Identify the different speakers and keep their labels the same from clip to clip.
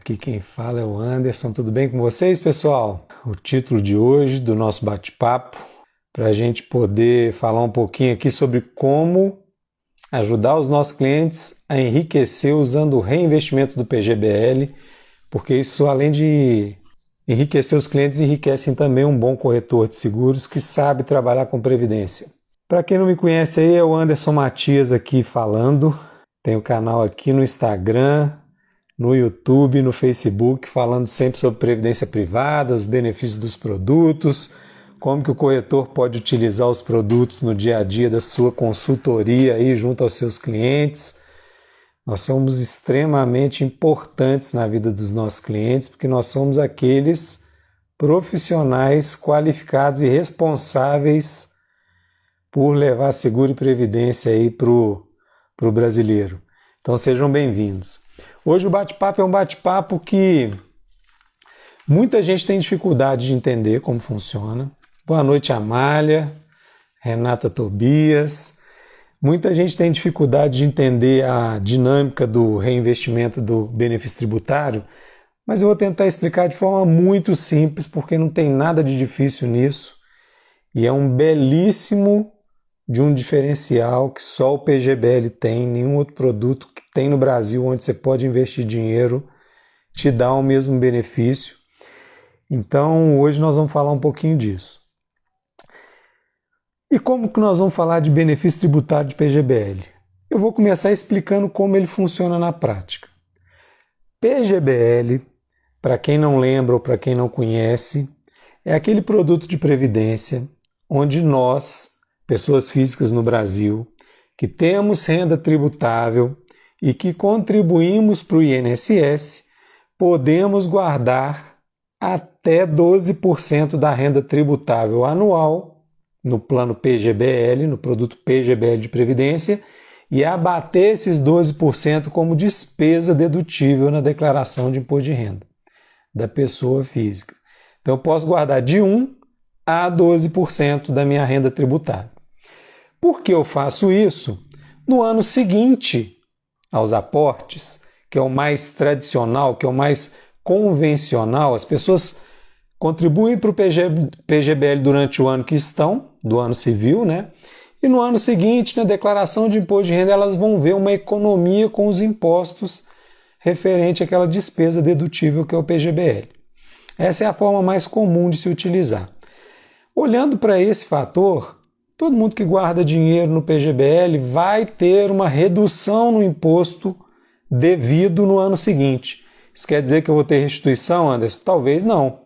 Speaker 1: Aqui quem fala é o Anderson, tudo bem com vocês, pessoal? O título de hoje do nosso bate-papo, para a gente poder falar um pouquinho aqui sobre como ajudar os nossos clientes a enriquecer usando o reinvestimento do PGBL, porque isso, além de enriquecer os clientes, enriquecem também um bom corretor de seguros que sabe trabalhar com previdência. Para quem não me conhece aí, é o Anderson Matias aqui falando, tem o canal aqui no Instagram, no YouTube, no Facebook, falando sempre sobre previdência privada, os benefícios dos produtos, como que o corretor pode utilizar os produtos no dia a dia da sua consultoria aí junto aos seus clientes. Nós somos extremamente importantes na vida dos nossos clientes, porque nós somos aqueles profissionais qualificados e responsáveis por levar seguro e previdência aí para o brasileiro. Então sejam bem-vindos. Hoje o bate-papo é um bate-papo que muita gente tem dificuldade de entender como funciona. Boa noite, Amália, Renata Tobias. Muita gente tem dificuldade de entender a dinâmica do reinvestimento do benefício tributário, mas eu vou tentar explicar de forma muito simples, porque não tem nada de difícil nisso e é um belíssimo de um diferencial que só o PGBL tem, nenhum outro produto que tem no Brasil onde você pode investir dinheiro te dá o mesmo benefício. Então hoje nós vamos falar um pouquinho disso. E como que nós vamos falar de benefício tributário de PGBL? Eu vou começar explicando como ele funciona na prática. PGBL, para quem não lembra ou para quem não conhece, é aquele produto de previdência onde nós, pessoas físicas no Brasil, que temos renda tributável e que contribuímos para o INSS, podemos guardar até 12% da renda tributável anual no plano PGBL, no produto PGBL de Previdência, e abater esses 12% como despesa dedutível na declaração de imposto de renda da pessoa física. Então eu posso guardar de 1 a 12% da minha renda tributável. Por que eu faço isso? No ano seguinte aos aportes, que é o mais tradicional, que é o mais convencional, as pessoas contribuem para o PGBL durante o ano que estão, do ano civil, né? E no ano seguinte, na declaração de imposto de renda, elas vão ver uma economia com os impostos referente àquela despesa dedutível que é o PGBL. Essa é a forma mais comum de se utilizar. Olhando para esse fator, todo mundo que guarda dinheiro no PGBL vai ter uma redução no imposto devido no ano seguinte. Isso quer dizer que eu vou ter restituição, Anderson? Talvez não.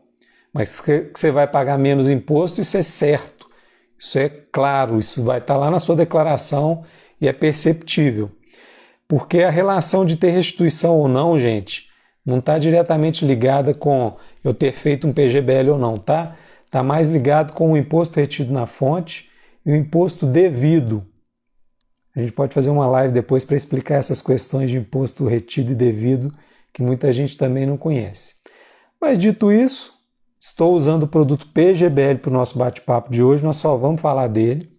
Speaker 1: Mas que você vai pagar menos imposto, isso é certo. Isso é claro, isso vai estar lá na sua declaração e é perceptível. Porque a relação de ter restituição ou não, gente, não está diretamente ligada com eu ter feito um PGBL ou não, tá? Está mais ligado com o imposto retido na fonte e o imposto devido. A gente pode fazer uma live depois para explicar essas questões de imposto retido e devido, que muita gente também não conhece. Mas dito isso, estou usando o produto PGBL para o nosso bate-papo de hoje, nós só vamos falar dele.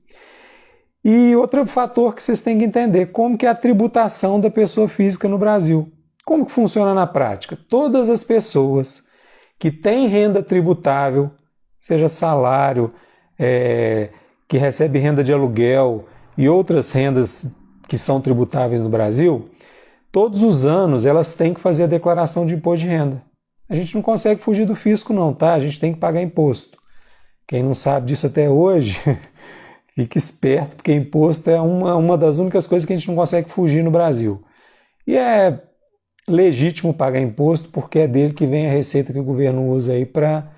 Speaker 1: E outro fator que vocês têm que entender, como que é a tributação da pessoa física no Brasil. Como que funciona na prática? Todas as pessoas que têm renda tributável, seja salário, que recebe renda de aluguel e outras rendas que são tributáveis no Brasil, todos os anos elas têm que fazer a declaração de imposto de renda. A gente não consegue fugir do fisco não, tá? A gente tem que pagar imposto. Quem não sabe disso até hoje, fique esperto, porque imposto é uma das únicas coisas que a gente não consegue fugir no Brasil. E é legítimo pagar imposto porque é dele que vem a receita que o governo usa aí para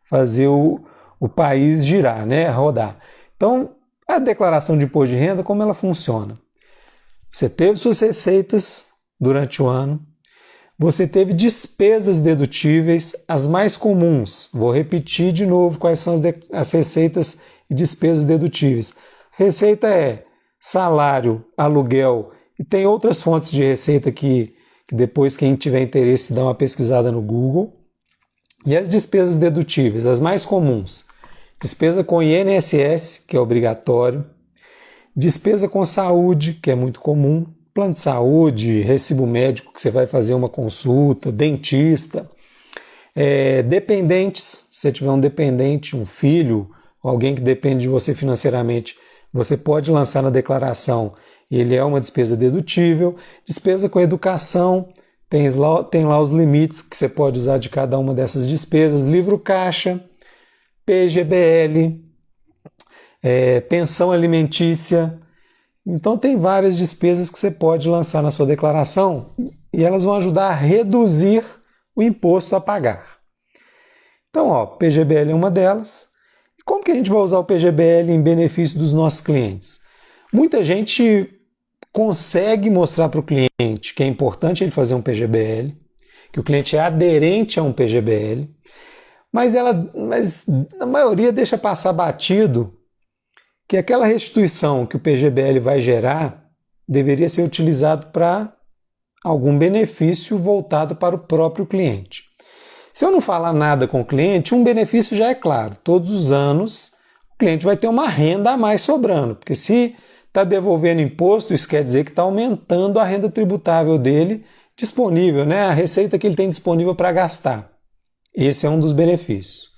Speaker 1: fazer o país girar, né? Rodar. Então, a declaração de imposto de renda, como ela funciona? Você teve suas receitas durante o ano, você teve despesas dedutíveis, as mais comuns. Vou repetir de novo quais são as receitas e despesas dedutíveis. Receita é salário, aluguel, e tem outras fontes de receita que depois quem tiver interesse dá uma pesquisada no Google. E as despesas dedutíveis, as mais comuns. Despesa com INSS, que é obrigatório. Despesa com saúde, que é muito comum. plano de saúde, recibo médico que você vai fazer uma consulta, dentista, dependentes, se você tiver um dependente, um filho, alguém que depende de você financeiramente, você pode lançar na declaração, ele é uma despesa dedutível. Despesa com educação, tem lá os limites que você pode usar de cada uma dessas despesas, livro caixa, PGBL, pensão alimentícia. Então tem várias despesas que você pode lançar na sua declaração e elas vão ajudar a reduzir o imposto a pagar. Então, PGBL é uma delas. E como que a gente vai usar o PGBL em benefício dos nossos clientes? Muita gente consegue mostrar para o cliente que é importante ele fazer um PGBL, que o cliente é aderente a um PGBL, mas a maioria deixa passar batido que aquela restituição que o PGBL vai gerar deveria ser utilizado para algum benefício voltado para o próprio cliente. Se eu não falar nada com o cliente, um benefício já é claro. Todos os anos o cliente vai ter uma renda a mais sobrando, porque se está devolvendo imposto, isso quer dizer que está aumentando a renda tributável dele disponível, né? A receita que ele tem disponível para gastar. Esse é um dos benefícios.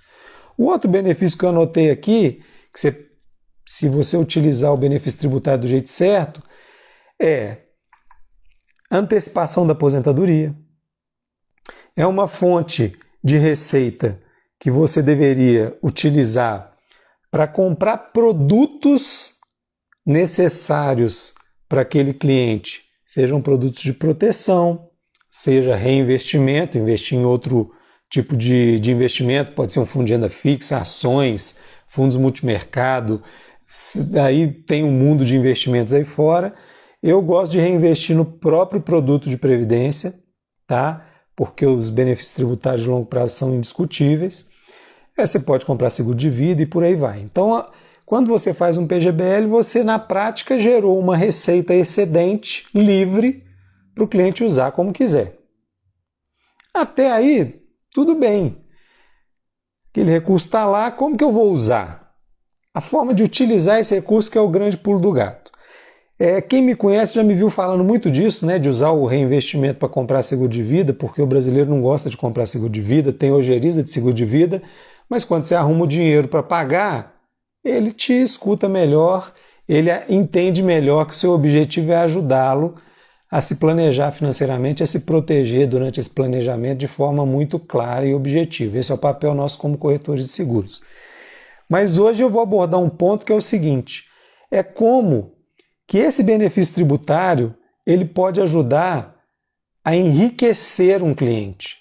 Speaker 1: O outro benefício que eu anotei aqui, que se você utilizar o benefício tributário do jeito certo, é antecipação da aposentadoria. É uma fonte de receita que você deveria utilizar para comprar produtos necessários para aquele cliente, sejam produtos de proteção, seja reinvestimento, investir em outro tipo de investimento, pode ser um fundo de renda fixa, ações, fundos multimercado, aí tem um mundo de investimentos aí fora. Eu gosto de reinvestir no próprio produto de previdência, tá? Porque os benefícios tributários de longo prazo são indiscutíveis. Você pode comprar seguro de vida e por aí vai. Então, quando você faz um PGBL, você na prática gerou uma receita excedente, livre, para o cliente usar como quiser. Até aí, tudo bem. Aquele recurso está lá, como que eu vou usar? A forma de utilizar esse recurso que é o grande pulo do gato. Quem me conhece já me viu falando muito disso, né, de usar o reinvestimento para comprar seguro de vida, porque o brasileiro não gosta de comprar seguro de vida, tem ojeriza de seguro de vida, mas quando você arruma o dinheiro para pagar, ele te escuta melhor, ele entende melhor que o seu objetivo é ajudá-lo a se planejar financeiramente, a se proteger durante esse planejamento de forma muito clara e objetiva. Esse é o papel nosso como corretores de seguros. Mas hoje eu vou abordar um ponto que é o seguinte, é como que esse benefício tributário ele pode ajudar a enriquecer um cliente.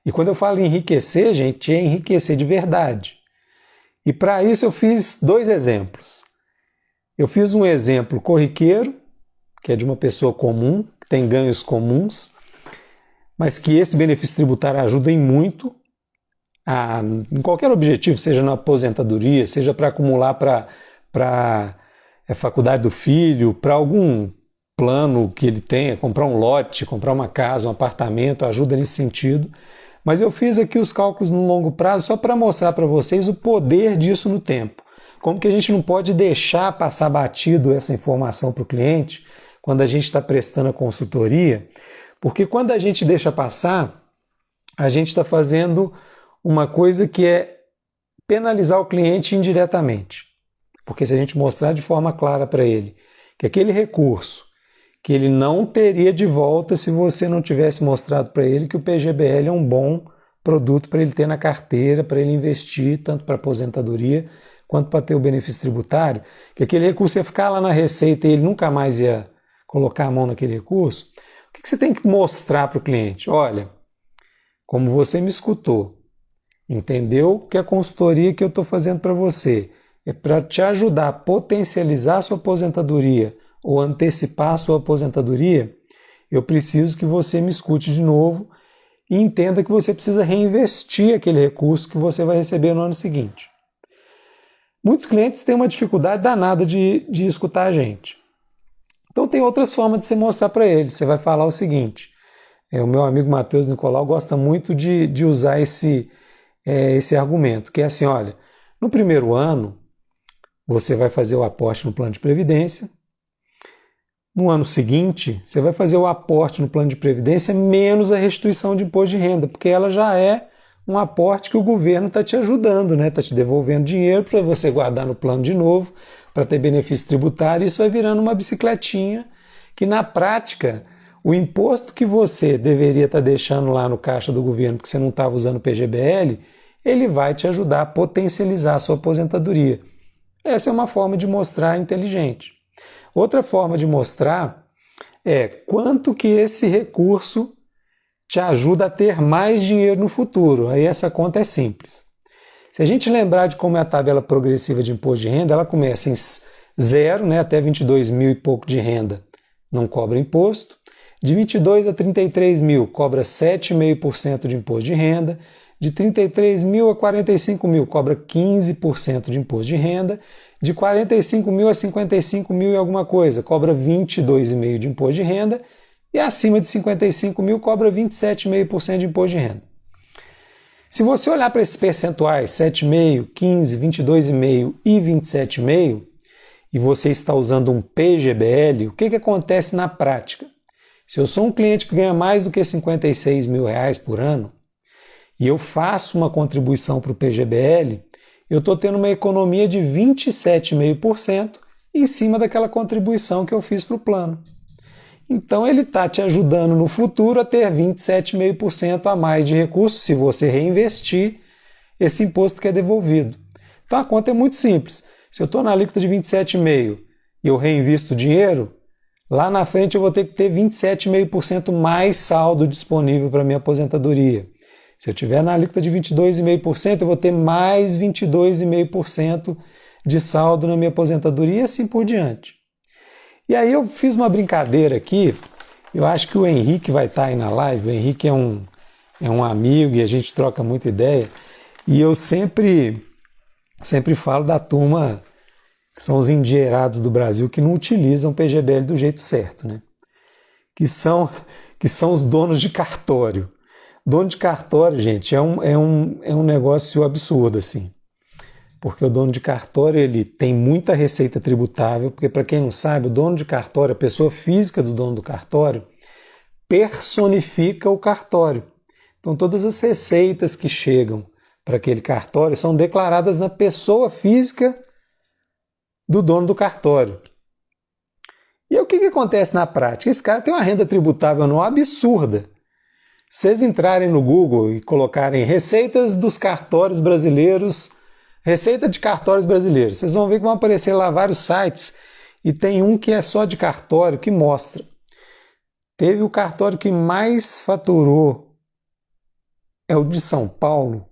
Speaker 1: E quando eu falo enriquecer, gente, é enriquecer de verdade. E para isso eu fiz 2 exemplos. Eu fiz um exemplo corriqueiro, que é de uma pessoa comum, que tem ganhos comuns, mas que esse benefício tributário ajuda em muito em qualquer objetivo, seja na aposentadoria, seja para acumular para a faculdade do filho, para algum plano que ele tenha, comprar um lote, comprar uma casa, um apartamento, ajuda nesse sentido. Mas eu fiz aqui os cálculos no longo prazo só para mostrar para vocês o poder disso no tempo. Como que a gente não pode deixar passar batido essa informação para o cliente quando a gente está prestando a consultoria, porque quando a gente deixa passar, a gente está fazendo uma coisa que é penalizar o cliente indiretamente. Porque se a gente mostrar de forma clara para ele que aquele recurso que ele não teria de volta se você não tivesse mostrado para ele que o PGBL é um bom produto para ele ter na carteira, para ele investir, tanto para aposentadoria quanto para ter o benefício tributário, que aquele recurso ia ficar lá na receita e ele nunca mais ia colocar a mão naquele recurso, o que você tem que mostrar para o cliente? Olha, como você me escutou, entendeu que a consultoria que eu estou fazendo para você é para te ajudar a potencializar a sua aposentadoria ou antecipar a sua aposentadoria, eu preciso que você me escute de novo e entenda que você precisa reinvestir aquele recurso que você vai receber no ano seguinte. Muitos clientes têm uma dificuldade danada de escutar a gente. Então tem outras formas de você mostrar para ele. Você vai falar o seguinte, o meu amigo Matheus Nicolau gosta muito de usar esse argumento, que é assim, olha, no primeiro ano você vai fazer o aporte no plano de previdência, no ano seguinte, você vai fazer o aporte no plano de previdência menos a restituição de imposto de renda, porque ela já é um aporte que o governo está te ajudando, né? Está te devolvendo dinheiro para você guardar no plano de novo, para ter benefício tributário. Isso vai virando uma bicicletinha que, na prática, o imposto que você deveria estar deixando lá no caixa do governo, porque você não estava usando o PGBL, ele vai te ajudar a potencializar a sua aposentadoria. Essa é uma forma de mostrar inteligente. Outra forma de mostrar é quanto que esse recurso te ajuda a ter mais dinheiro no futuro. Aí essa conta é simples. Se a gente lembrar de como é a tabela progressiva de imposto de renda, ela começa em 0, né, até 22 mil e pouco de renda, não cobra imposto. De 22 a 33 mil, cobra 7,5% de imposto de renda. De 33 mil a 45 mil, cobra 15% de imposto de renda. De 45 mil a 55 mil e alguma coisa, cobra 22,5% de imposto de renda. E acima de 55 mil, cobra 27,5% de imposto de renda. Se você olhar para esses percentuais, 7,5%, 15%, 22,5% e 27,5%, e você está usando um PGBL, o que acontece na prática? Se eu sou um cliente que ganha mais do que 56 mil reais por ano, e eu faço uma contribuição para o PGBL, eu estou tendo uma economia de 27,5% em cima daquela contribuição que eu fiz para o plano. Então ele está te ajudando no futuro a ter 27,5% a mais de recursos se você reinvestir esse imposto que é devolvido. Então a conta é muito simples. Se eu estou na alíquota de 27,5% e eu reinvisto o dinheiro, lá na frente eu vou ter que ter 27,5% mais saldo disponível para minha aposentadoria. Se eu estiver na alíquota de 22,5%, eu vou ter mais 22,5% de saldo na minha aposentadoria e assim por diante. E aí eu fiz uma brincadeira aqui, eu acho que o Henrique vai estar aí na live, o Henrique é um amigo e a gente troca muita ideia, e eu sempre falo da turma que são os endinheirados do Brasil que não utilizam o PGBL do jeito certo, né? Que são os donos de cartório. Dono de cartório, gente, é um negócio absurdo, assim. Porque o dono de cartório, ele tem muita receita tributável, porque, para quem não sabe, o dono de cartório, a pessoa física do dono do cartório, personifica o cartório. Então, todas as receitas que chegam para aquele cartório são declaradas na pessoa física do dono do cartório. E aí, o que acontece na prática? Esse cara tem uma renda tributável anual absurda. Se vocês entrarem no Google e colocarem receitas dos cartórios brasileiros, receita de cartórios brasileiros, vocês vão ver que vão aparecer lá vários sites e tem um que é só de cartório que mostra. Teve o cartório que mais faturou, é o de São Paulo.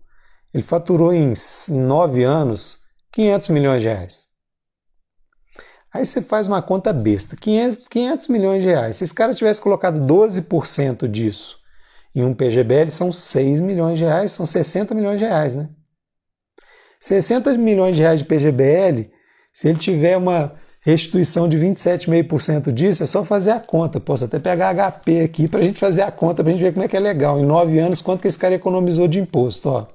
Speaker 1: Ele faturou em 9 anos 500 milhões de reais. Aí você faz uma conta besta, 500 milhões de reais. Se esse cara tivesse colocado 12% disso em um PGBL, são 6 milhões de reais, são 60 milhões de reais, né? 60 milhões de reais de PGBL, se ele tiver uma restituição de 27,5% disso, é só fazer a conta. Posso até pegar HP aqui para a gente fazer a conta, para a gente ver como é que é legal. Em 9 anos, quanto que esse cara economizou de imposto? Ó,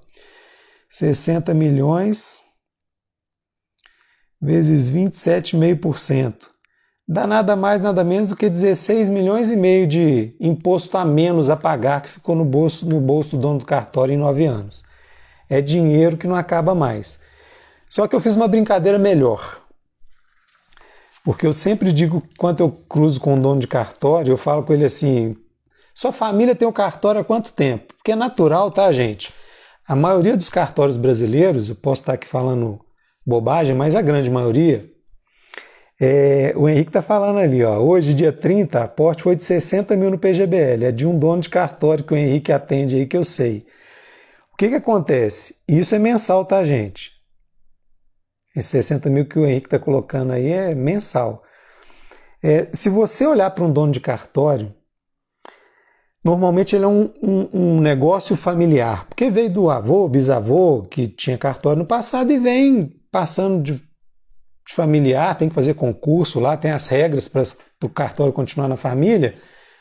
Speaker 1: 60 milhões vezes 27,5%. Dá nada mais, nada menos do que 16 milhões e meio de imposto a menos a pagar que ficou no bolso do dono do cartório em 9 anos. É dinheiro que não acaba mais. Só que eu fiz uma brincadeira melhor. Porque eu sempre digo que quando eu cruzo com um dono de cartório, eu falo com ele assim, sua família tem o cartório há quanto tempo? Porque é natural, tá, gente? A maioria dos cartórios brasileiros, eu posso estar aqui falando bobagem, mas a grande maioria, o Henrique está falando ali, ó, hoje, dia 30, a aporte foi de 60 mil no PGBL, é de um dono de cartório que o Henrique atende aí, que eu sei. O que acontece? Isso é mensal, tá, gente? Esse 60 mil que o Henrique está colocando aí é mensal. Se você olhar para um dono de cartório, normalmente ele é um negócio familiar, porque veio do avô, bisavô, que tinha cartório no passado e vem passando de familiar, tem que fazer concurso lá, tem as regras para o cartório continuar na família,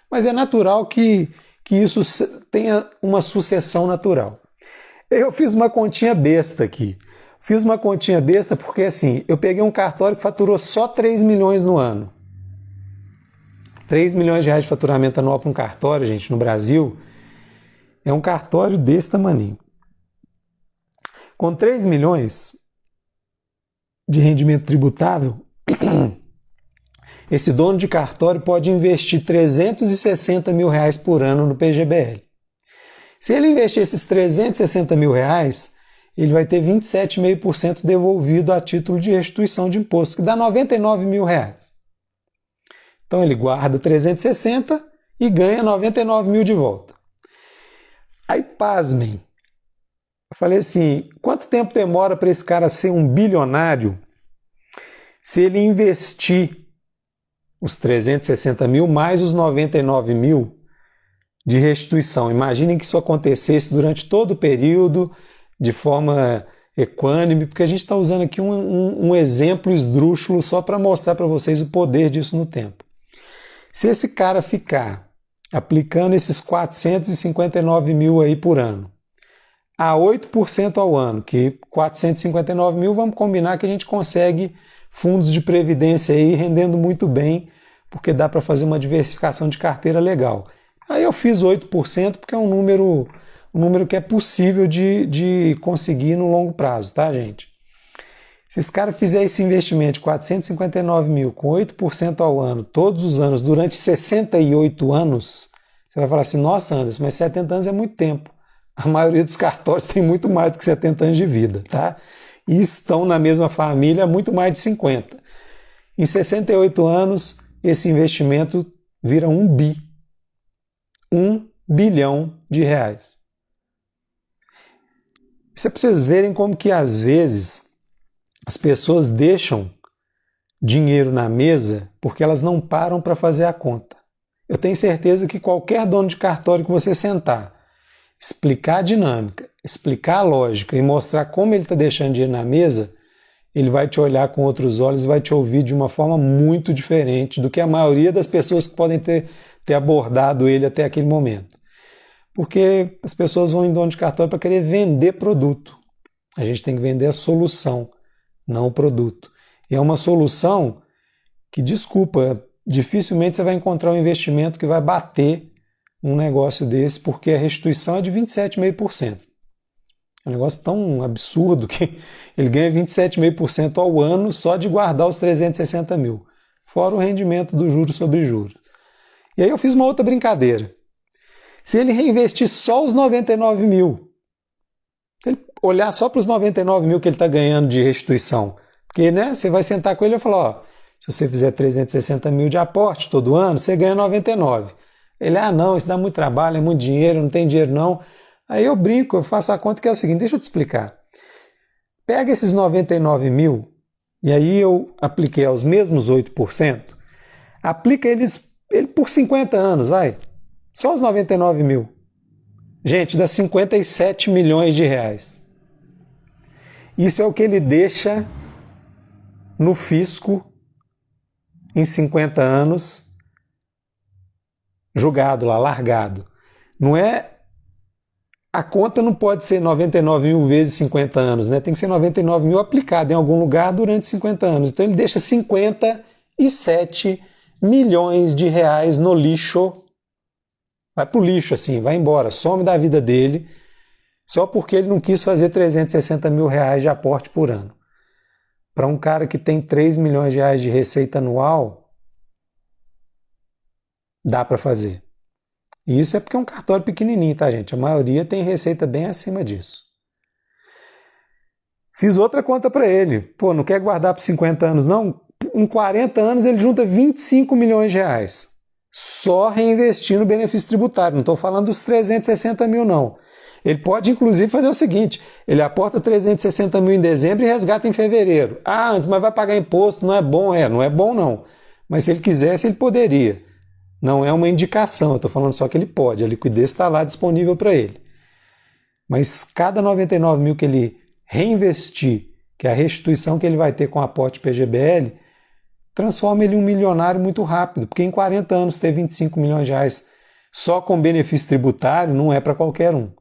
Speaker 1: mas é natural que isso tenha uma sucessão natural. Eu fiz uma continha besta aqui. Fiz uma continha besta porque assim, eu peguei um cartório que faturou só 3 milhões no ano. 3 milhões de reais de faturamento anual para um cartório, gente, no Brasil, é um cartório desse tamanho. Com 3 milhões de rendimento tributável, esse dono de cartório pode investir 360 mil reais por ano no PGBL. Se ele investir esses 360 mil reais, ele vai ter 27,5% devolvido a título de restituição de imposto, que dá 99 mil reais. Então ele guarda 360 e ganha 99 mil de volta. Aí, pasmem, eu falei assim, quanto tempo demora para esse cara ser um bilionário se ele investir os 360 mil mais os 99 mil de restituição? Imaginem que isso acontecesse durante todo o período, de forma equânime, porque a gente está usando aqui um exemplo esdrúxulo só para mostrar para vocês o poder disso no tempo. Se esse cara ficar aplicando esses 459 mil aí por ano, a 8% ao ano, que 459 mil, vamos combinar que a gente consegue fundos de previdência aí rendendo muito bem, porque dá para fazer uma diversificação de carteira legal. Aí eu fiz 8% porque é um número que é possível de conseguir no longo prazo, tá, gente? Se esse cara fizer esse investimento de 459 mil com 8% ao ano, todos os anos, durante 68 anos, você vai falar assim, nossa, Anderson, mas 70 anos é muito tempo. A maioria dos cartórios tem muito mais do que 70 anos de vida, tá? E estão na mesma família há muito mais de 50. Em 68 anos, esse investimento vira 1 bilhão de reais. Isso é para vocês verem como que às vezes as pessoas deixam dinheiro na mesa porque elas não param para fazer a conta. Eu tenho certeza que qualquer dono de cartório que você sentar, explicar a dinâmica, explicar a lógica e mostrar como ele está deixando dinheiro na mesa, ele vai te olhar com outros olhos e vai te ouvir de uma forma muito diferente do que a maioria das pessoas que podem ter abordado ele até aquele momento. Porque as pessoas vão em dono de cartório para querer vender produto. A gente tem que vender a solução, não o produto. E é uma solução que, desculpa, dificilmente você vai encontrar um investimento que vai bater um negócio desse, porque a restituição é de 27,5%. É um negócio tão absurdo que ele ganha 27,5% ao ano só de guardar os 360 mil, fora o rendimento do juros sobre juros. E aí eu fiz uma outra brincadeira. Se ele reinvestir só os 99 mil, se ele olhar só para os 99 mil que ele está ganhando de restituição, porque né, você vai sentar com ele e vai falar, ó, se você fizer 360 mil de aporte todo ano, você ganha 99. Ele, não, isso dá muito trabalho, é muito dinheiro, não tem dinheiro não. Aí eu brinco, eu faço a conta que é o seguinte, deixa eu te explicar. Pega esses 99 mil, e aí eu apliquei aos mesmos 8%, aplica ele por 50 anos, vai. Só os 99 mil. Gente, dá 57 milhões de reais. Isso é o que ele deixa no fisco em 50 anos, julgado lá, largado. Não é... A conta não pode ser 99 mil vezes 50 anos, né? Tem que ser 99 mil aplicado em algum lugar durante 50 anos. Então ele deixa 57 milhões de reais no lixo. Vai pro lixo assim, vai embora, some da vida dele, só porque ele não quis fazer 360 mil reais de aporte por ano. Para um cara que tem 3 milhões de reais de receita anual, dá para fazer. E isso é porque é um cartório pequenininho, tá, gente? A maioria tem receita bem acima disso. Fiz outra conta para ele. Pô, não quer guardar por 50 anos, não? Em 40 anos ele junta 25 milhões de reais. Só reinvestir no benefício tributário. Não estou falando dos 360 mil, não. Ele pode, inclusive, fazer o seguinte. Ele aporta 360 mil em dezembro e resgata em fevereiro. Antes, mas vai pagar imposto, não é bom? Não é bom, não. Mas se ele quisesse, ele poderia. Não é uma indicação, eu estou falando só que ele pode, a liquidez está lá disponível para ele. Mas cada 99 mil que ele reinvestir, que é a restituição que ele vai ter com o aporte PGBL, transforma ele em um milionário muito rápido, porque em 40 anos ter 25 milhões de reais só com benefício tributário não é para qualquer um.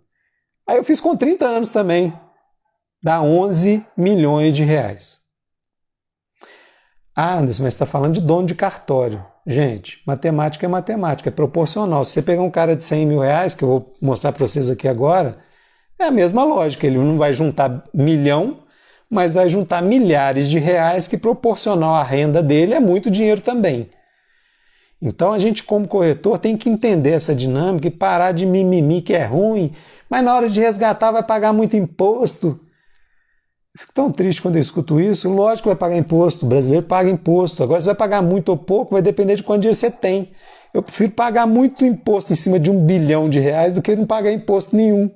Speaker 1: Aí eu fiz com 30 anos também, dá 11 milhões de reais. Anderson, mas você está falando de dono de cartório. Gente, matemática é matemática, é proporcional. Se você pegar um cara de 100 mil reais, que eu vou mostrar para vocês aqui agora, é a mesma lógica. Ele não vai juntar milhão, mas vai juntar milhares de reais, que proporcional à renda dele é muito dinheiro também. Então a gente, como corretor, tem que entender essa dinâmica e parar de mimimi que é ruim, mas na hora de resgatar vai pagar muito imposto. Eu fico tão triste quando eu escuto isso. Lógico que vai pagar imposto, o brasileiro paga imposto. Agora, se vai pagar muito ou pouco, vai depender de quanto dinheiro você tem. Eu prefiro pagar muito imposto em cima de R$ 1 bilhão do que não pagar imposto nenhum.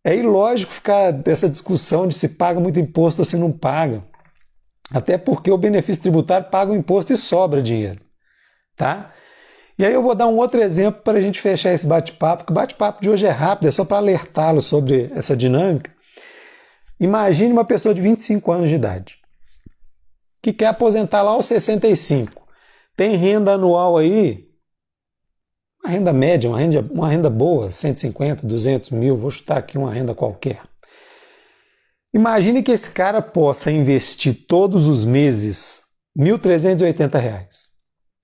Speaker 1: É ilógico ficar dessa discussão de se paga muito imposto ou se não paga. Até porque o benefício tributário paga o imposto e sobra dinheiro. Tá? E aí eu vou dar um outro exemplo para a gente fechar esse bate-papo, que o bate-papo de hoje é rápido, é só para alertá-lo sobre essa dinâmica. Imagine uma pessoa de 25 anos de idade, que quer aposentar lá aos 65. Tem renda anual aí, uma renda média, uma renda boa, 150, 200 mil, vou chutar aqui uma renda qualquer. Imagine que esse cara possa investir todos os meses R$ 1.380,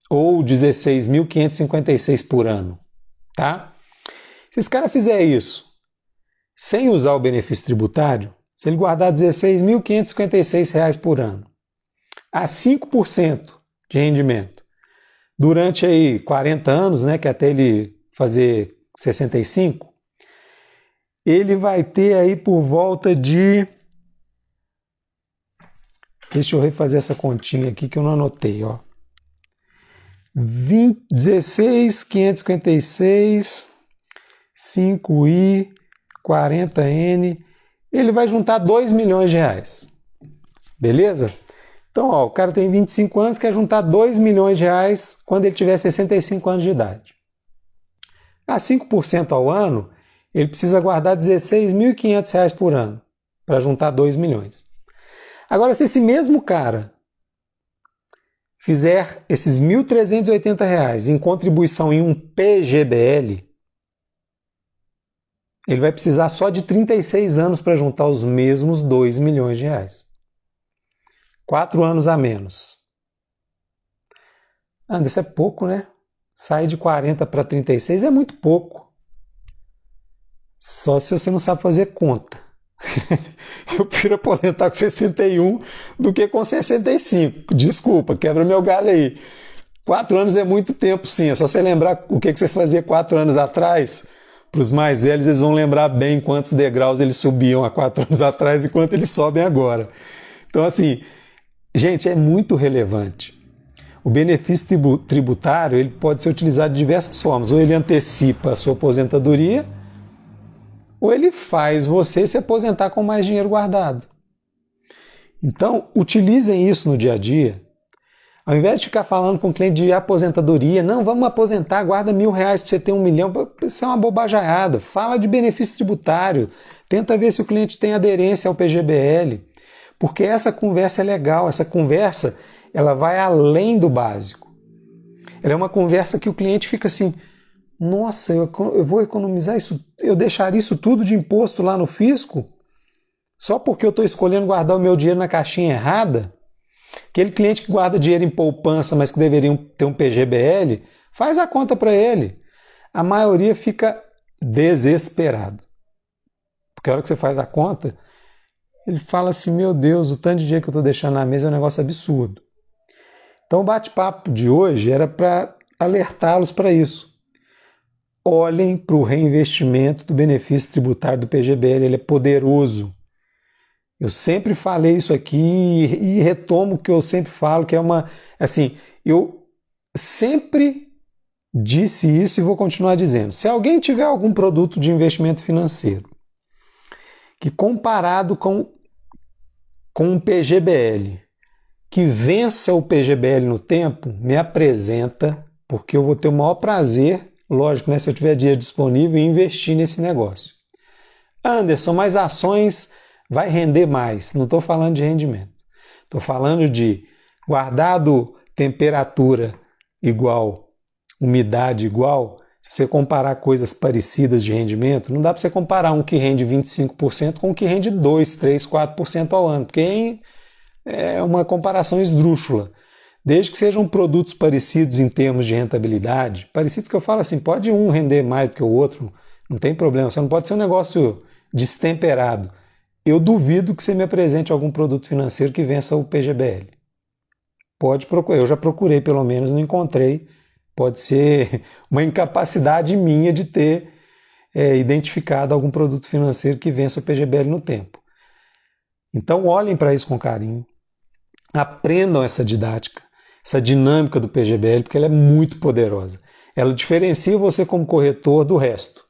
Speaker 1: ou R$ 16.556 por ano. Tá? Se esse cara fizer isso sem usar o benefício tributário, se ele guardar R$ 16.556 por ano, a 5% de rendimento, durante aí 40 anos, né, que é até ele fazer 65, ele vai ter aí por volta de... Deixa eu refazer essa continha aqui que eu não anotei, ó. 16.556, 5i, 40n, ele vai juntar 2 milhões de reais. Beleza? Então, ó, o cara tem 25 anos, quer juntar 2 milhões de reais quando ele tiver 65 anos de idade. A 5% ao ano, ele precisa guardar R$ 16.500 por ano para juntar 2 milhões. Agora, se esse mesmo cara fizer esses R$ 1.380 em contribuição em um PGBL, ele vai precisar só de 36 anos para juntar os mesmos 2 milhões de reais. 4 anos a menos. Isso é pouco, né? Sair de 40 para 36 é muito pouco. Só se você não sabe fazer conta. Eu prefiro aposentar com 61 do que com 65. Desculpa, quebra meu galho aí. 4 anos é muito tempo, sim. É só você lembrar o que você fazia 4 anos atrás. Para os mais velhos, eles vão lembrar bem quantos degraus eles subiam há 4 anos atrás e quanto eles sobem agora. Então, assim, gente, é muito relevante. O benefício tributário ele pode ser utilizado de diversas formas. Ou ele antecipa a sua aposentadoria, ou ele faz você se aposentar com mais dinheiro guardado. Então, utilizem isso no dia a dia. Ao invés de ficar falando com o cliente de aposentadoria, não, vamos aposentar, guarda R$ 1.000 para você ter 1 milhão, isso é uma bobajaiada. Fala de benefício tributário, tenta ver se o cliente tem aderência ao PGBL, porque essa conversa é legal, essa conversa ela vai além do básico. Ela é uma conversa que o cliente fica assim, nossa, eu vou economizar isso, eu deixaria isso tudo de imposto lá no fisco? Só porque eu estou escolhendo guardar o meu dinheiro na caixinha errada? Aquele cliente que guarda dinheiro em poupança, mas que deveria ter um PGBL, faz a conta para ele. A maioria fica desesperado. Porque a hora que você faz a conta, ele fala assim, meu Deus, o tanto de dinheiro que eu estou deixando na mesa é um negócio absurdo. Então o bate-papo de hoje era para alertá-los para isso. Olhem para o reinvestimento do benefício tributário do PGBL, ele é poderoso. Eu sempre falei isso aqui e retomo o que eu sempre falo, que é uma... Assim, eu sempre disse isso e vou continuar dizendo. Se alguém tiver algum produto de investimento financeiro que comparado com um PGBL, que vença o PGBL no tempo, me apresenta, porque eu vou ter o maior prazer, lógico, né, se eu tiver dinheiro disponível, em investir nesse negócio. Anderson, mas ações vai render mais. Não estou falando de rendimento. Estou falando de guardado temperatura igual, umidade igual. Se você comparar coisas parecidas de rendimento, não dá para você comparar um que rende 25% com um que rende 2, 3, 4% ao ano, porque é uma comparação esdrúxula. desde que sejam produtos parecidos em termos de rentabilidade, parecidos que eu falo assim, pode um render mais do que o outro, não tem problema, só não pode ser um negócio destemperado. Eu duvido que você me apresente algum produto financeiro que vença o PGBL. Pode procurar, eu já procurei pelo menos, não encontrei. Pode ser uma incapacidade minha de ter identificado algum produto financeiro que vença o PGBL no tempo. Então olhem para isso com carinho, aprendam essa didática, essa dinâmica do PGBL, porque ela é muito poderosa. Ela diferencia você como corretor do resto.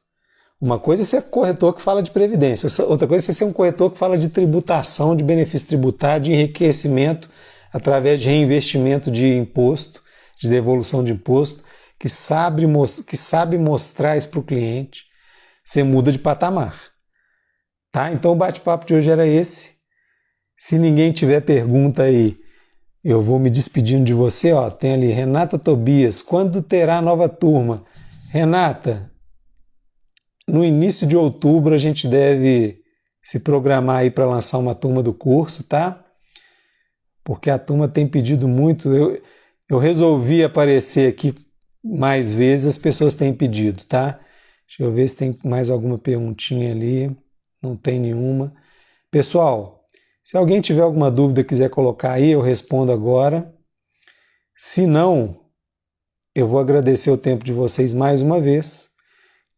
Speaker 1: Uma coisa é ser corretor que fala de previdência, outra coisa é ser um corretor que fala de tributação, de benefício tributário, de enriquecimento através de reinvestimento de imposto, de devolução de imposto, que sabe mostrar isso para o cliente. Você muda de patamar. Tá? Então o bate-papo de hoje era esse. Se ninguém tiver pergunta aí, eu vou me despedindo de você. Ó, tem ali Renata Tobias, quando terá a nova turma? Renata, no início de outubro a gente deve se programar aí para lançar uma turma do curso, tá? Porque a turma tem pedido muito. Eu resolvi aparecer aqui mais vezes, as pessoas têm pedido, tá? Deixa eu ver se tem mais alguma perguntinha ali. Não tem nenhuma. Pessoal, se alguém tiver alguma dúvida e quiser colocar aí, eu respondo agora. Se não, eu vou agradecer o tempo de vocês mais uma vez.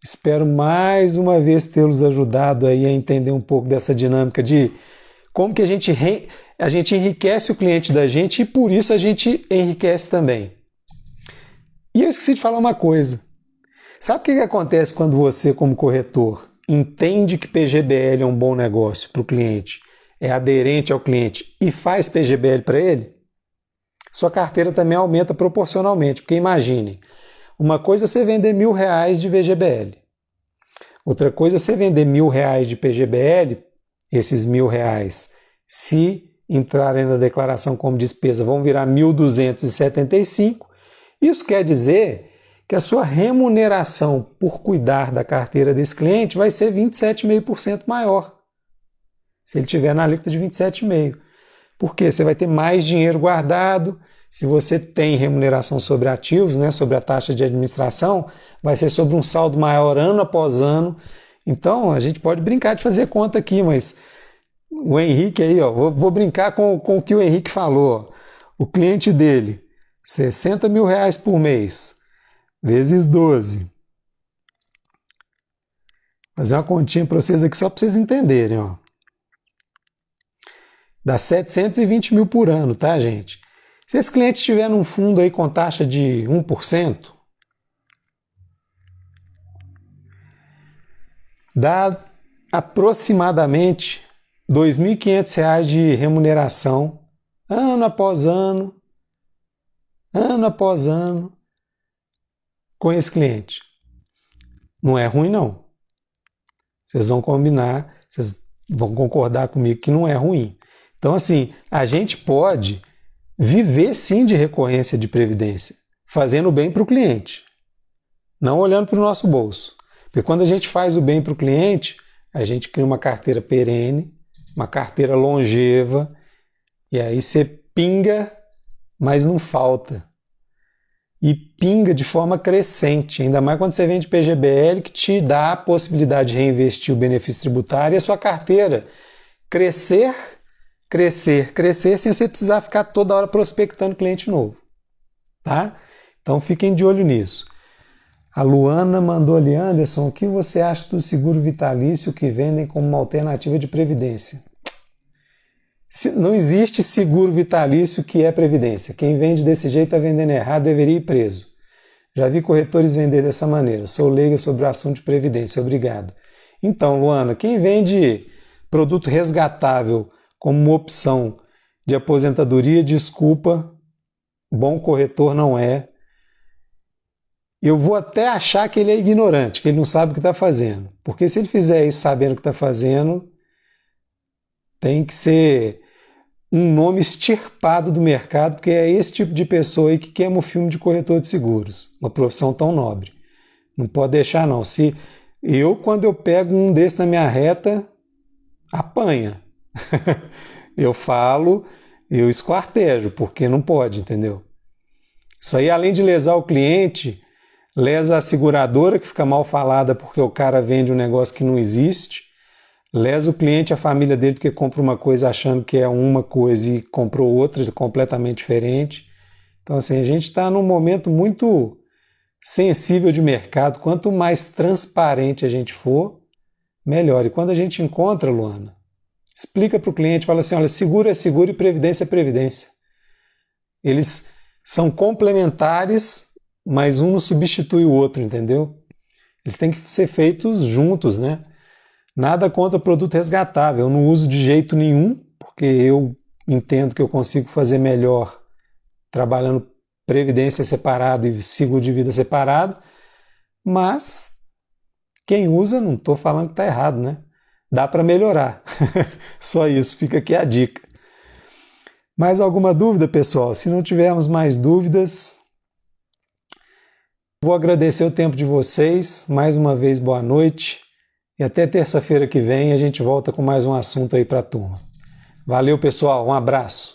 Speaker 1: Espero mais uma vez tê-los ajudado aí a entender um pouco dessa dinâmica de como que a gente enriquece o cliente da gente e por isso a gente enriquece também. E eu esqueci de falar uma coisa. Sabe o que acontece quando você, como corretor, entende que PGBL é um bom negócio para o cliente, é aderente ao cliente e faz PGBL para ele? Sua carteira também aumenta proporcionalmente, porque imagine, uma coisa é você vender R$1.000 de VGBL, outra coisa é você vender R$1.000 de PGBL, esses R$1.000, se entrarem na declaração como despesa, vão virar 1.275. Isso quer dizer que a sua remuneração por cuidar da carteira desse cliente vai ser 27,5% maior, se ele tiver na alíquota de 27,5%. Porque você vai ter mais dinheiro guardado. Se você tem remuneração sobre ativos, né, sobre a taxa de administração, vai ser sobre um saldo maior ano após ano. Então, a gente pode brincar de fazer conta aqui, mas o Henrique aí, ó, vou brincar com o que o Henrique falou. O cliente dele, R$60.000 por mês, vezes 12. Fazer uma continha para vocês aqui só para vocês entenderem, ó. Dá 720 mil por ano, tá, gente? Se esse cliente estiver num fundo aí com taxa de 1%, dá aproximadamente R$2.500 de remuneração, ano após ano, com esse cliente. Não é ruim, não. Vocês vão combinar, vocês vão concordar comigo que não é ruim. Então, assim, a gente pode viver sim de recorrência de previdência, fazendo bem para o cliente, não olhando para o nosso bolso. Porque quando a gente faz o bem para o cliente, a gente cria uma carteira perene, uma carteira longeva, e aí você pinga, mas não falta. E pinga de forma crescente, ainda mais quando você vende PGBL, que te dá a possibilidade de reinvestir o benefício tributário e a sua carteira crescer, sem você precisar ficar toda hora prospectando cliente novo. Tá? Então fiquem de olho nisso. A Luana mandou ali, Anderson, o que você acha do seguro vitalício que vendem como uma alternativa de previdência? Não existe seguro vitalício que é previdência. Quem vende desse jeito está vendendo errado, deveria ir preso. Já vi corretores vender dessa maneira. Sou leiga sobre o assunto de previdência. Obrigado. Então, Luana, quem vende produto resgatável como uma opção de aposentadoria, desculpa, bom corretor não é. Eu vou até achar que ele é ignorante, que ele não sabe o que está fazendo. Porque se ele fizer isso sabendo o que está fazendo, tem que ser um nome extirpado do mercado, porque é esse tipo de pessoa aí que queima o filme de corretor de seguros, uma profissão tão nobre. Não pode deixar não. Quando eu pego um desse na minha reta, apanha. Eu falo eu esquartejo, porque não pode, entendeu? Isso aí, além de lesar o cliente, lesa a seguradora, que fica mal falada porque o cara vende um negócio que não existe, lesa o cliente, a família dele, porque compra uma coisa achando que é uma coisa e comprou outra completamente diferente. Então, assim, a gente está num momento muito sensível de mercado. Quanto mais transparente a gente for, melhor. E quando a gente encontra, Luana, explica para o cliente, fala assim, olha, seguro é seguro e previdência é previdência. Eles são complementares, mas um não substitui o outro, entendeu? Eles têm que ser feitos juntos, né? Nada contra produto resgatável, eu não uso de jeito nenhum, porque eu entendo que eu consigo fazer melhor trabalhando previdência separado e seguro de vida separado, mas quem usa, não estou falando que está errado, né? Dá para melhorar. Só isso, fica aqui a dica. Mais alguma dúvida, pessoal? Se não tivermos mais dúvidas, vou agradecer o tempo de vocês. Mais uma vez, boa noite. E até terça-feira que vem a gente volta com mais um assunto aí para a turma. Valeu, pessoal. Um abraço.